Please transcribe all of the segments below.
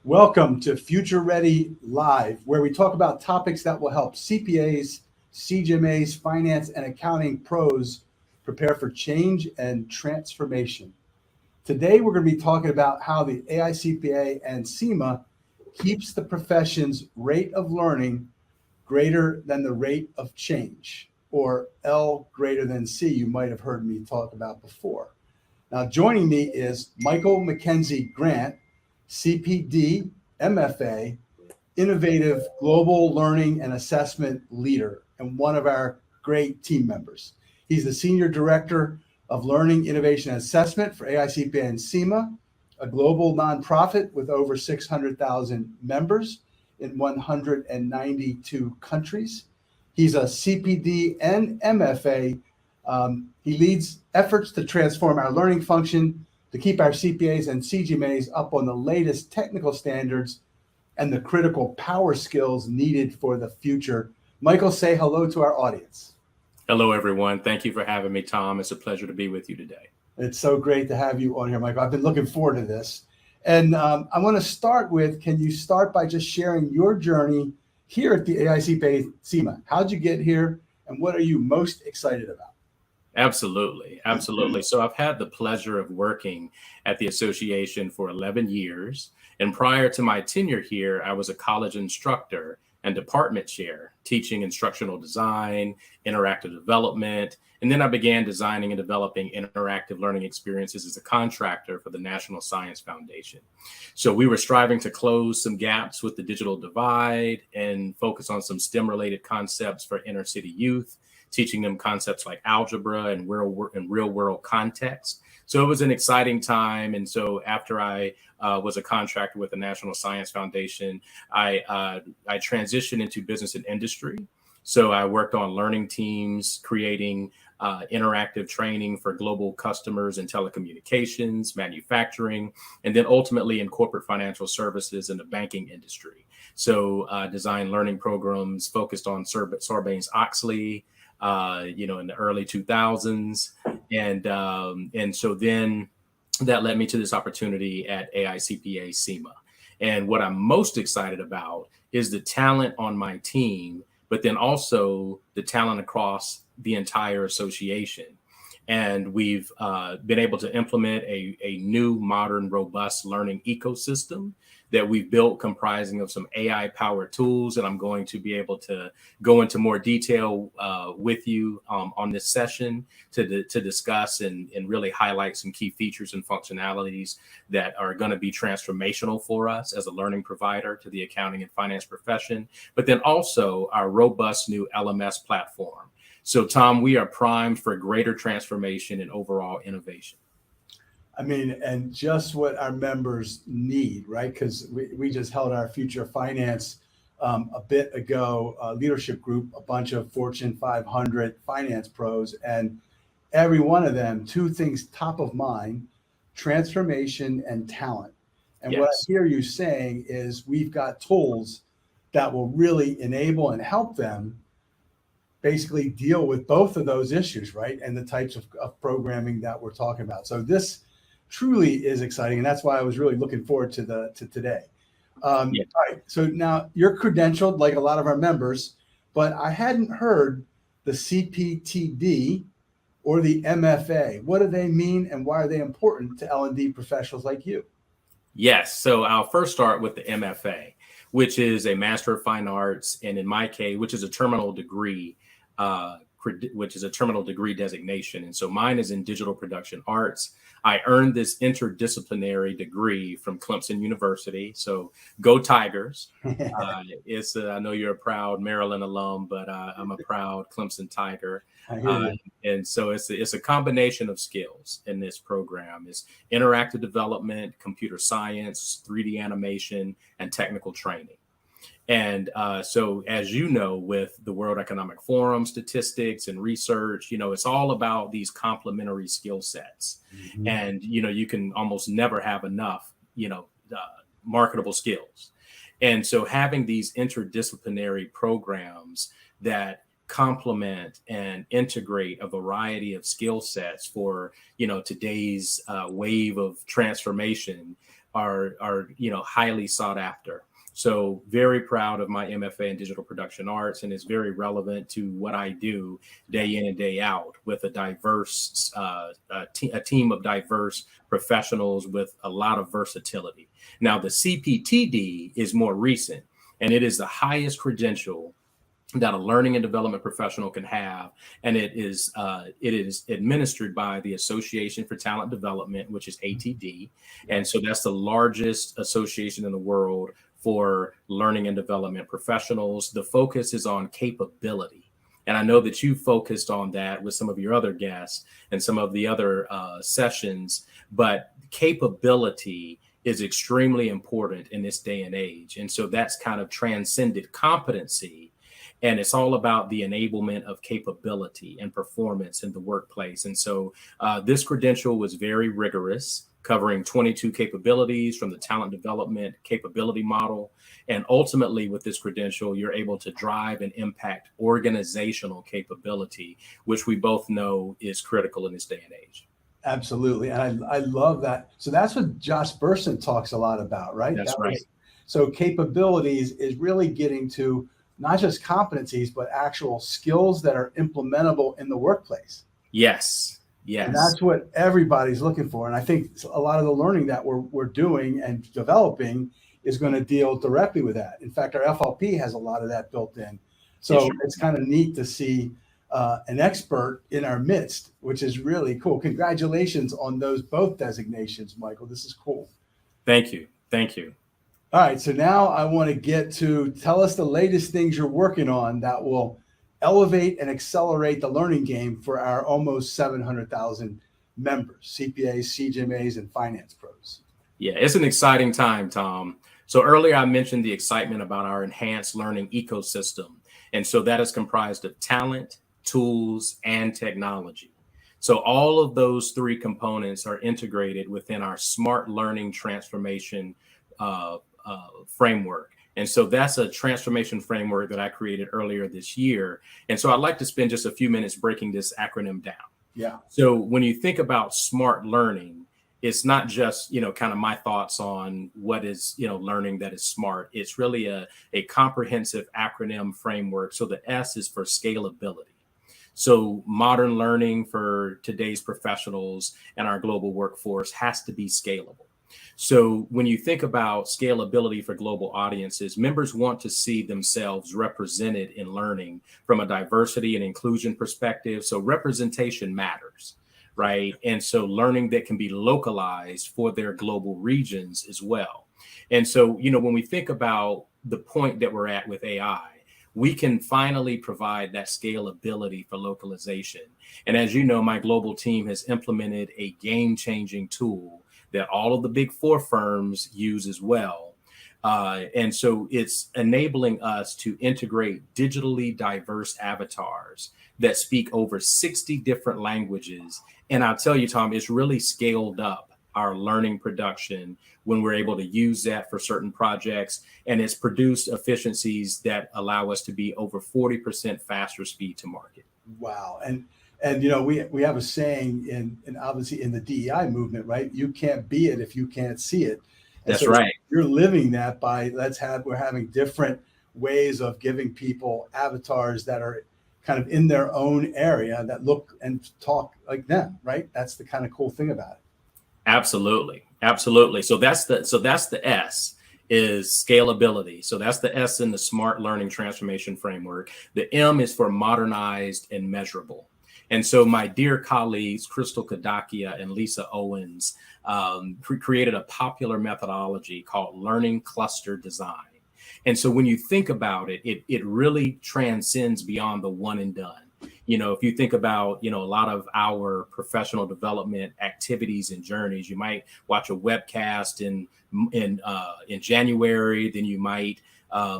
Welcome to Future Ready Live, where we talk about topics that will help CPAs, CGMAs, finance, and accounting pros prepare for change and transformation. Today, we're going to be talking about how the AICPA and CIMA keeps the profession's rate of learning greater than the rate of change, or L greater than C, you might have heard me talk about before. Now, joining me is Michael McKenzie Grant, CPD, MFA, innovative global learning and assessment leader, and one of our great team members. He's the Senior Director of Learning, Innovation, and Assessment for AICPA and CIMA, a global nonprofit with over 600,000 members in 192 countries. He's a CPD and MFA. He leads efforts to transform our learning function, to keep our CPAs and CGMAs up on the latest technical standards and the critical power skills needed for the future. Michael, say hello to our audience. Hello, everyone. Thank you for having me, Tom. It's a pleasure to be with you today. It's so great to have you on here, Michael. I've been looking forward to this. And I want to start with, can you start by just sharing your journey here at the AICPA-CIMA? How'd you get here, and what are you most excited about? Absolutely. So I've had the pleasure of working at the association for 11 years. And prior to my tenure here, I was a college instructor and department chair, teaching instructional design, interactive development. And then I began designing and developing interactive learning experiences as a contractor for the National Science Foundation. So we were striving to close some gaps with the digital divide and focus on some STEM-related concepts for inner city youth, teaching them concepts like algebra and real world context. So it was an exciting time. And so after I was a contractor with the National Science Foundation, I transitioned into business and industry. So I worked on learning teams, creating interactive training for global customers in telecommunications, manufacturing, and then ultimately in corporate financial services in the banking industry. So designed learning programs focused on Sarbanes-Oxley, in the early 2000s. And so then that led me to this opportunity at AICPA-CIMA. And what I'm most excited about is the talent on my team, but then also the talent across the entire association. And we've been able to implement a new, modern, robust learning ecosystem that we've built, comprising of some AI-powered tools. And I'm going to be able to go into more detail with you on this session to discuss and really highlight some key features and functionalities that are going to be transformational for us as a learning provider to the accounting and finance profession, but then also our robust new LMS platform. So, Tom, we are primed for greater transformation and overall innovation. I mean, and just what our members need, right? Because we just held our Future Finance a bit ago, leadership group, a bunch of Fortune 500 finance pros, and every one of them, two things top of mind: transformation and talent. And Yes. What I hear you saying is we've got tools that will really enable and help them basically deal with both of those issues, right? And the types of programming that we're talking about. So this truly is exciting, and that's why I was really looking forward to today. All right, so now you're credentialed like a lot of our members, but I hadn't heard the CPTD or the MFA. What do they mean, and why are they important to L&D professionals like you? Yes, so I'll first start with the MFA, which is a Master of Fine Arts, and in my case, which is a terminal degree, designation. And so mine is in digital production arts. I earned this interdisciplinary degree from Clemson University. So go Tigers. I know you're a proud Maryland alum, but I'm a proud Clemson Tiger. And so it's a combination of skills in this program. It's interactive development, computer science, 3D animation, and technical training. And so, as you know, with the World Economic Forum statistics and research, it's all about these complementary skill sets. Mm-hmm. And, you can almost never have enough, marketable skills. And so having these interdisciplinary programs that complement and integrate a variety of skill sets for, today's wave of transformation are highly sought after. So very proud of my MFA in digital production arts, and it's very relevant to what I do day in and day out with a diverse a team of diverse professionals with a lot of versatility. Now, the CPTD is more recent, and it is the highest credential that a learning and development professional can have, and it is administered by the Association for Talent Development, which is ATD, and so that's the largest association in the world for learning and development professionals. The focus is on capability. And I know that you focused on that with some of your other guests and some of the other sessions, but capability is extremely important in this day and age. And so that's kind of transcended competency. And it's all about the enablement of capability and performance in the workplace. And so this credential was very rigorous, covering 22 capabilities from the talent development capability model. And ultimately, with this credential, you're able to drive and impact organizational capability, which we both know is critical in this day and age. Absolutely. And I love that. So that's what Josh Burson talks a lot about, right? That's right. So capabilities is really getting to not just competencies, but actual skills that are implementable in the workplace. Yes. Yes. And that's what everybody's looking for. And I think a lot of the learning that we're doing and developing is going to deal directly with that. In fact, our FLP has a lot of that built in. So it's kind of neat to see an expert in our midst, which is really cool. Congratulations on those both designations, Michael. This is cool. Thank you. Thank you. All right. So now I want to get to tell us the latest things you're working on that will elevate and accelerate the learning game for our almost 700,000 members, CPAs, CGMAs, and finance pros. Yeah, it's an exciting time, Tom. So earlier I mentioned the excitement about our enhanced learning ecosystem. And so that is comprised of talent, tools, and technology. So all of those three components are integrated within our smart learning transformation framework. And so that's a transformation framework that I created earlier this year. And so I'd like to spend just a few minutes breaking this acronym down. Yeah. So when you think about smart learning, it's not just, kind of my thoughts on what is, learning that is smart. It's really a comprehensive acronym framework. So the S is for scalability. So modern learning for today's professionals and our global workforce has to be scalable. So when you think about scalability for global audiences, members want to see themselves represented in learning from a diversity and inclusion perspective. So representation matters, right? And so learning that can be localized for their global regions as well. And so, when we think about the point that we're at with AI, we can finally provide that scalability for localization. And as you know, my global team has implemented a game-changing tool that all of the big four firms use as well. And so it's enabling us to integrate digitally diverse avatars that speak over 60 different languages. And I'll tell you, Tom, it's really scaled up our learning production when we're able to use that for certain projects. And it's produced efficiencies that allow us to be over 40% faster speed to market. Wow. And we have a saying in obviously in the DEI movement, right? You can't be it if you can't see it. And That's right. You're living that by we're having different ways of giving people avatars that are kind of in their own area that look and talk like them, right? That's the kind of cool thing about it. Absolutely. Absolutely. So that's the S is scalability. So that's the S in the smart learning transformation framework. The M is for modernized and measurable. And so my dear colleagues, Crystal Kadakia and Lisa Owens, created a popular methodology called learning cluster design. And so when you think about it, it really transcends beyond the one and done. If you think about, a lot of our professional development activities and journeys, you might watch a webcast in January, then you might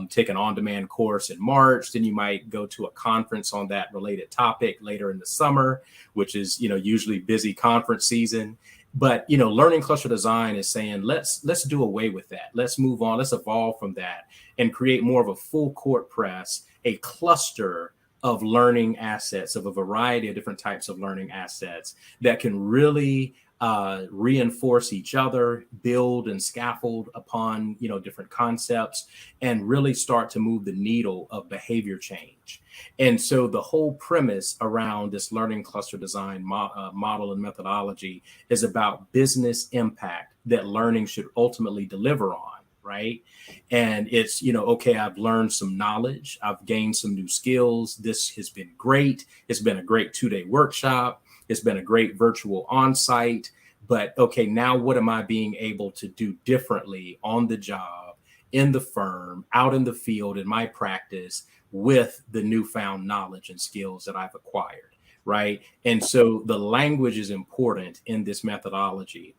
take an on-demand course in March, then you might go to a conference on that related topic later in the summer, which is, usually busy conference season. But, learning cluster design is saying, let's do away with that. Let's move on. Let's evolve from that and create more of a full court press, a cluster of learning assets, of a variety of different types of learning assets that can really reinforce each other, build and scaffold upon, different concepts, and really start to move the needle of behavior change. And so the whole premise around this learning cluster design model and methodology is about business impact that learning should ultimately deliver on. Right. And it's, okay, I've learned some knowledge. I've gained some new skills. This has been great. It's been a great 2-day workshop. It's been a great virtual on-site. But okay, now what am I being able to do differently on the job, in the firm, out in the field, in my practice with the newfound knowledge and skills that I've acquired? Right. And so the language is important in this methodology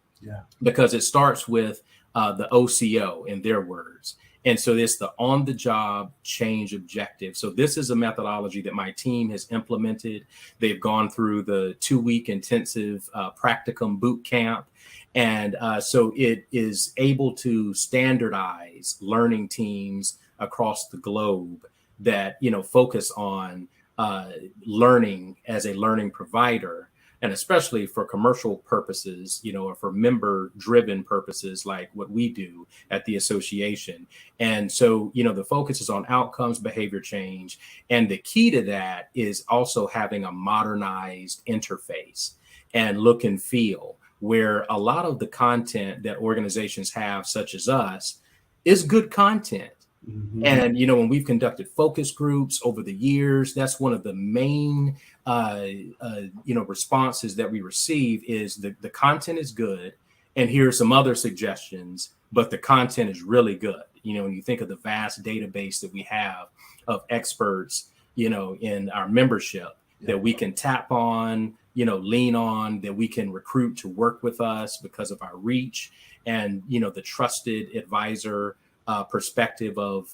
because it starts with the OCO in their words. And so it's the on-the-job change objective. So this is a methodology that my team has implemented. They've gone through the 2-week intensive practicum boot camp. And so it is able to standardize learning teams across the globe that, focus on learning as a learning provider. And especially for commercial purposes, or for member driven purposes like what we do at the association. And so, the focus is on outcomes, behavior change. And the key to that is also having a modernized interface and look and feel, where a lot of the content that organizations have, such as us, is good content. Mm-hmm. And, when we've conducted focus groups over the years, that's one of the main, responses that we receive is the content is good. And here are some other suggestions, but the content is really good. When you think of the vast database that we have of experts, in our membership that we can tap on, lean on, that we can recruit to work with us because of our reach and, the trusted advisor perspective of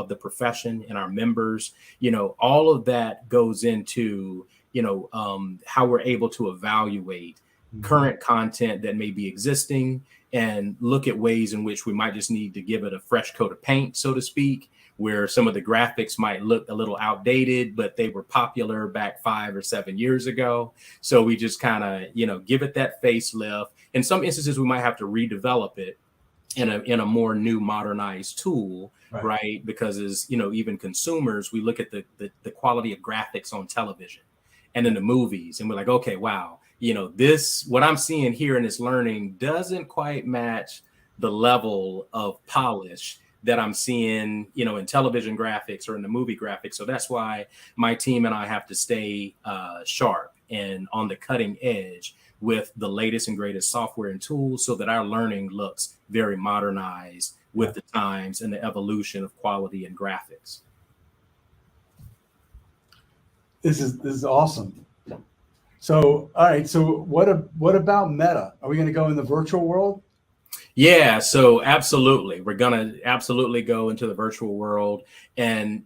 the profession and our members, all of that goes into, how we're able to evaluate current content that may be existing and look at ways in which we might just need to give it a fresh coat of paint, so to speak, where some of the graphics might look a little outdated, but they were popular back 5 or 7 years ago. So we just kind of, give it that facelift. In some instances, we might have to redevelop it in a more new modernized tool, right? Because as even consumers, we look at the quality of graphics on television and in the movies, and we're like, okay, wow, this, what I'm seeing here in this learning doesn't quite match the level of polish that I'm seeing, in television graphics or in the movie graphics. So that's why my team and I have to stay sharp and on the cutting edge with the latest and greatest software and tools so that our learning looks very modernized with the times and the evolution of quality and graphics. This is awesome. So, all right. So what about Meta? Are we going to go in the virtual world? Yeah, so absolutely. We're going to absolutely go into the virtual world. And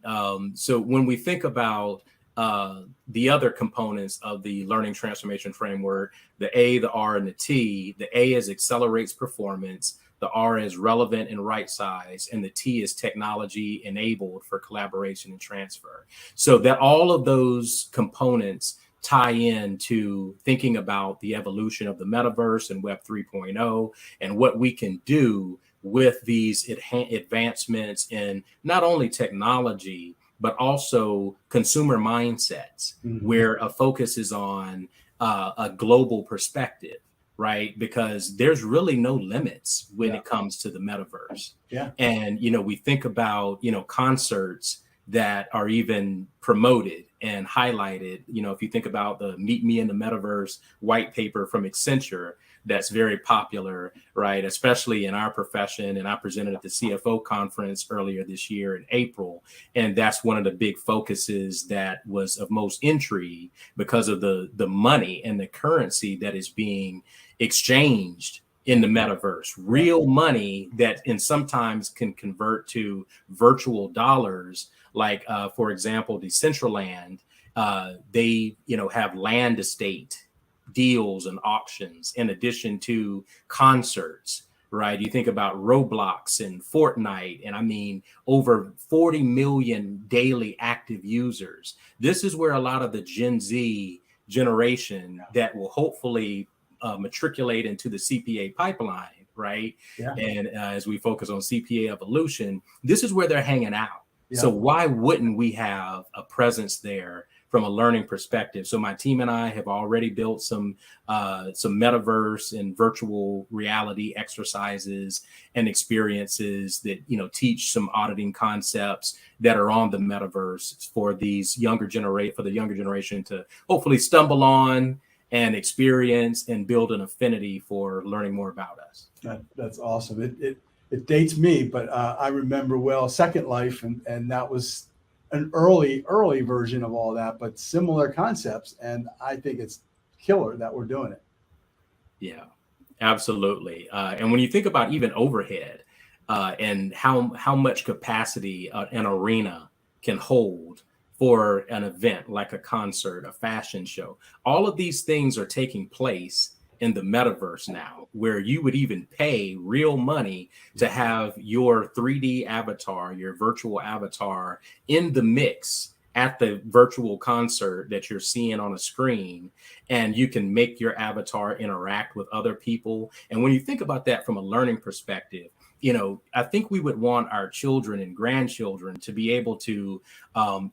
so when we think about the other components of the learning transformation framework, the A, the R, and the T, the A is accelerates performance, the R is relevant and right size, and the T is technology enabled for collaboration and transfer. So that all of those components tie in to thinking about the evolution of the metaverse and Web 3.0 and what we can do with these advancements in not only technology, but also consumer mindsets, where a focus is on a global perspective, right? Because there's really no limits when it comes to the metaverse. And, we think about, concerts that are even promoted and highlighted. If you think about the Meet Me in the Metaverse white paper from Accenture, that's very popular, right? Especially in our profession. And I presented at the CFO conference earlier this year in April. And that's one of the big focuses that was of most intrigue because of the money and the currency that is being exchanged in the metaverse, real money that in sometimes can convert to virtual dollars. Like, for example, Decentraland, they, have land estate deals and auctions in addition to concerts, right? You think about Roblox and Fortnite, and I mean, over 40 million daily active users. This is where a lot of the Gen Z generation that will hopefully matriculate into the CPA pipeline, right? Yeah. And as we focus on CPA evolution, this is where they're hanging out. Yeah. So why wouldn't we have a presence there from a learning perspective? So my team and I have already built some metaverse and virtual reality exercises and experiences that, you know, teach some auditing concepts that are on the metaverse for these younger generation to hopefully stumble on and experience and build an affinity for learning more about us. That's awesome. It dates me, but I remember well Second Life, and that was an early version of all that, but similar concepts. And I think it's killer that we're doing it. Yeah, absolutely. And when you think about even overhead and how much capacity an arena can hold for an event like a concert, a fashion show, all of these things are taking place in the metaverse now, where you would even pay real money to have your 3D avatar, your virtual avatar in the mix at the virtual concert that you're seeing on a screen, and you can make your avatar interact with other people. And when you think about that from a learning perspective, you know, I think we would want our children and grandchildren to be able to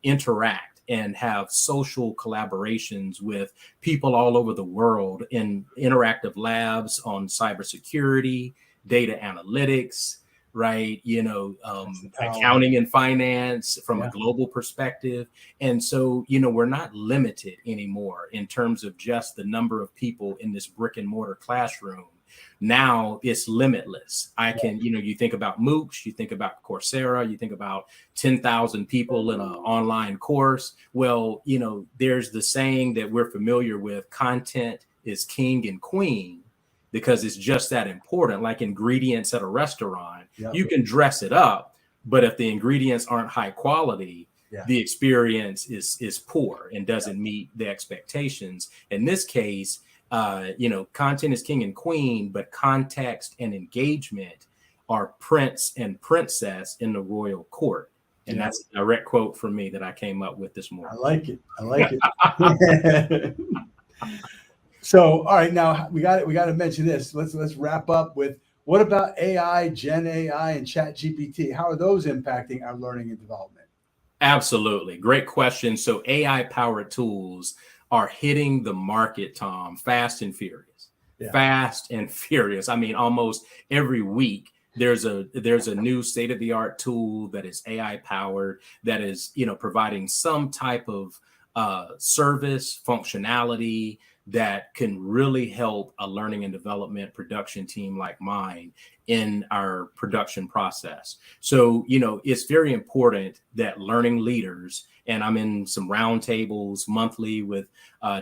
interact and have social collaborations with people all over the world in interactive labs on cybersecurity, data analytics, right? You know, accounting and finance from a global perspective. And so, you know, we're not limited anymore in terms of just the number of people in this brick and mortar classroom. Now it's limitless. I can, you know, you think about MOOCs, you think about Coursera, you think about 10,000 people in an online course. Well, you know, there's the saying that we're familiar with: content is king and queen, because it's just that important. Like ingredients at a restaurant, you can dress it up, but if the ingredients aren't high quality, the experience is poor and doesn't meet the expectations. In this case, you know, content is king and queen, but context and engagement are prince and princess in the royal court. And that's a direct quote from me that I came up with this morning. I like it. I like it. So, all right, now we got to mention this. Let's wrap up with, what about AI, Gen AI, and Chat GPT? How are those impacting our learning and development? Absolutely. Great question. So AI powered tools are hitting the market, Tom, fast and furious. Fast and furious. I mean, almost every week there's a new state-of-the-art tool that is AI powered, that is, you know, providing some type of service functionality that can really help a learning and development production team like mine in our production process. So, you know, it's very important that learning leaders, and I'm in some roundtables monthly with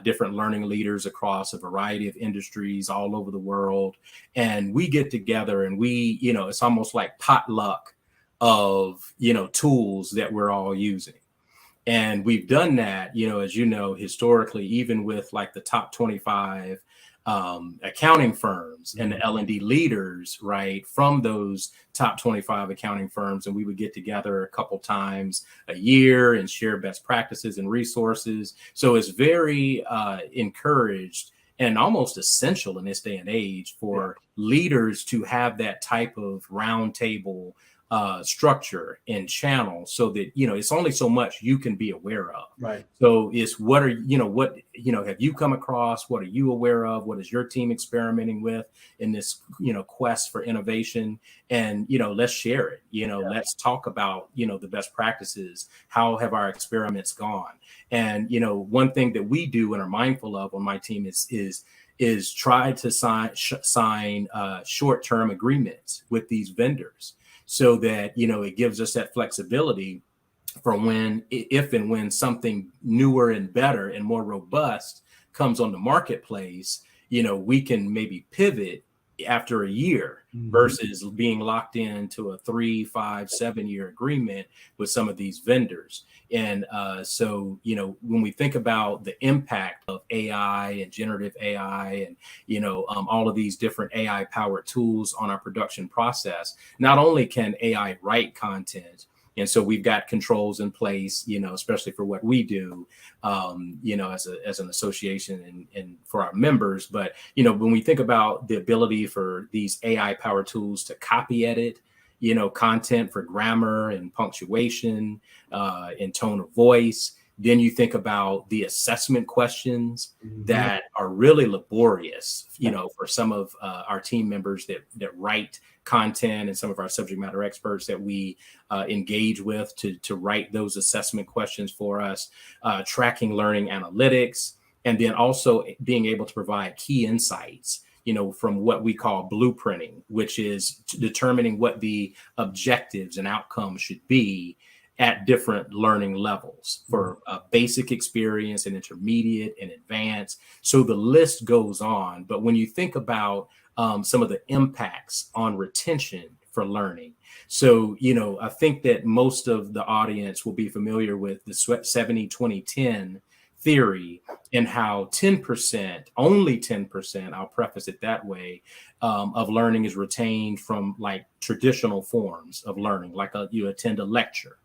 different learning leaders across a variety of industries all over the world. And we get together and we, you know, it's almost like potluck of, you know, tools that we're all using. And we've done that, you know, as you know, historically, even with like the top 25 accounting firms and the L&D leaders, right, from those top 25 accounting firms. And we would get together a couple times a year and share best practices and resources. So it's very encouraged and almost essential in this day and age for leaders to have that type of roundtable structure and channel, so that, you know, it's only so much you can be aware of. Right. So it's what have you come across? What are you aware of? What is your team experimenting with in this, you know, quest for innovation? And, you know, let's share it. You know, let's talk about, you know, the best practices. How have our experiments gone? And, you know, one thing that we do and are mindful of on my team is try to sign short-term agreements with these vendors, so that, you know, it gives us that flexibility for if and when something newer and better and more robust comes on the marketplace, you know, we can maybe pivot after a year versus being locked into a 3, 5, 7-year agreement with some of these vendors. And so, you know, when we think about the impact of AI and generative AI and, you know, all of these different AI powered tools on our production process, not only can AI write content, And so we've got controls in place, especially for what we do, as an association and for our members. But, when we think about the ability for these AI powered tools to copy edit, content for grammar and punctuation, and tone of voice, then you think about the assessment questions that are really laborious, for some of our team members that write content and some of our subject matter experts that we engage with to write those assessment questions for us, tracking learning analytics, and then also being able to provide key insights, from what we call blueprinting, which is determining what the objectives and outcomes should be at different learning levels for a basic experience, an intermediate, and advanced. So the list goes on. But when you think about some of the impacts on retention for learning, so, I think that most of the audience will be familiar with the 70-20-10 theory and how 10%, only 10%, I'll preface it that way, of learning is retained from like traditional forms of learning, like you attend a lecture.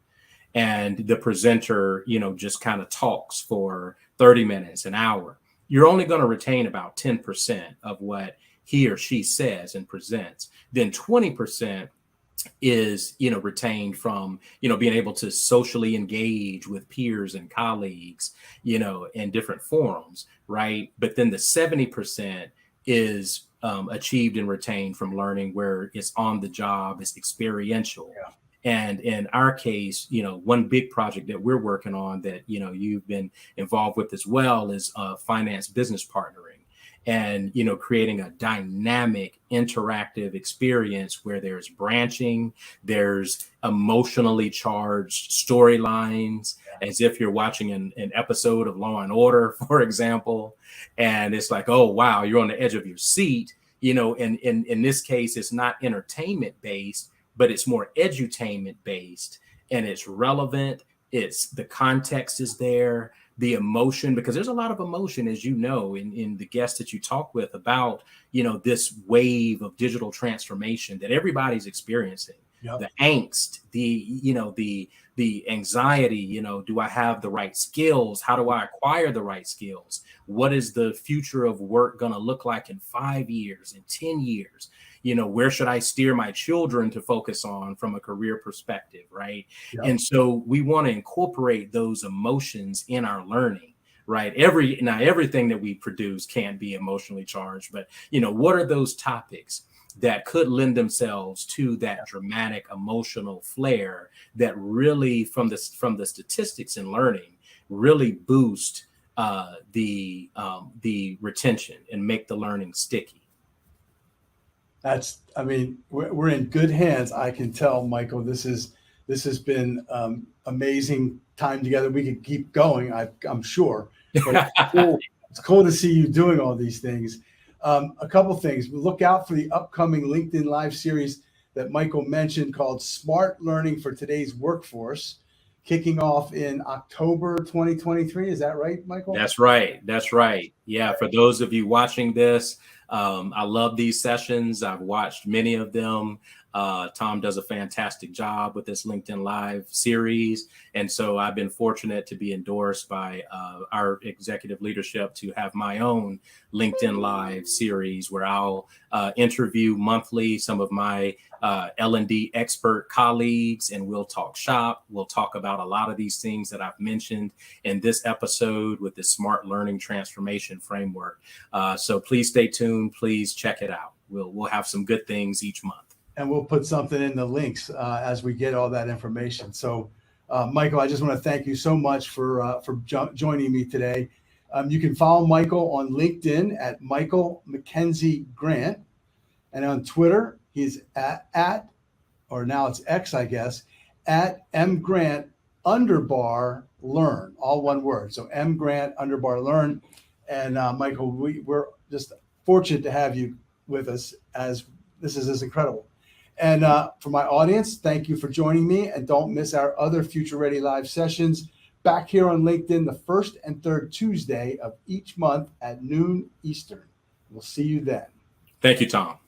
And the presenter, just kind of talks for 30 minutes, an hour. You're only going to retain about 10% of what he or she says and presents. Then 20% is, retained from, being able to socially engage with peers and colleagues, in different forums, right? But then the 70% is achieved and retained from learning where it's on the job, it's experiential. Yeah. And in our case, one big project that we're working on that, you've been involved with as well is finance business partnering and, creating a dynamic, interactive experience where there's branching, there's emotionally charged storylines, as if you're watching an episode of Law and Order, for example. And it's like, oh, wow, you're on the edge of your seat. And in this case, it's not entertainment based, but it's more edutainment based, and it's relevant. It's the context is there, the emotion, because there's a lot of emotion, as in the guests that you talk with about, this wave of digital transformation that everybody's experiencing. Yep. The angst, the anxiety, do I have the right skills? How do I acquire the right skills? What is the future of work going to look like in 5 years, in 10 years? Where should I steer my children to focus on from a career perspective, right? Yep. And so we want to incorporate those emotions in our learning, right? Everything that we produce can't be emotionally charged, but, what are those topics that could lend themselves to that dramatic emotional flair that really, from the statistics in learning, really boost the retention and make the learning sticky? We're in good hands. I can tell, Michael, this has been amazing time together. We could keep going, I'm sure. But it's cool to see you doing all these things. A couple things. Look out for the upcoming LinkedIn Live series that Michael mentioned called Smart Learning for Today's Workforce, kicking off in October 2023. Is that right, Michael? That's right. Yeah, for those of you watching this, I love these sessions. I've watched many of them. Tom does a fantastic job with this LinkedIn Live series. And so I've been fortunate to be endorsed by our executive leadership to have my own LinkedIn Live series where I'll interview monthly some of my L&D expert colleagues, and we'll talk shop. We'll talk about a lot of these things that I've mentioned in this episode with the Smart Learning Transformation Framework. So please stay tuned. Please check it out. We'll have some good things each month. And we'll put something in the links as we get all that information. So, Michael, I just want to thank you so much for joining me today. You can follow Michael on LinkedIn at Michael McKenzie Grant, and on Twitter he's at or now it's X, I guess, at mgrant_learn, all one word. So mgrant_learn. And Michael, we're just fortunate to have you with us, as this is incredible. And for my audience, thank you for joining me, and don't miss our other Future Ready Live sessions back here on LinkedIn the first and third Tuesday of each month at noon Eastern. We'll see you then. Thank you, Tom.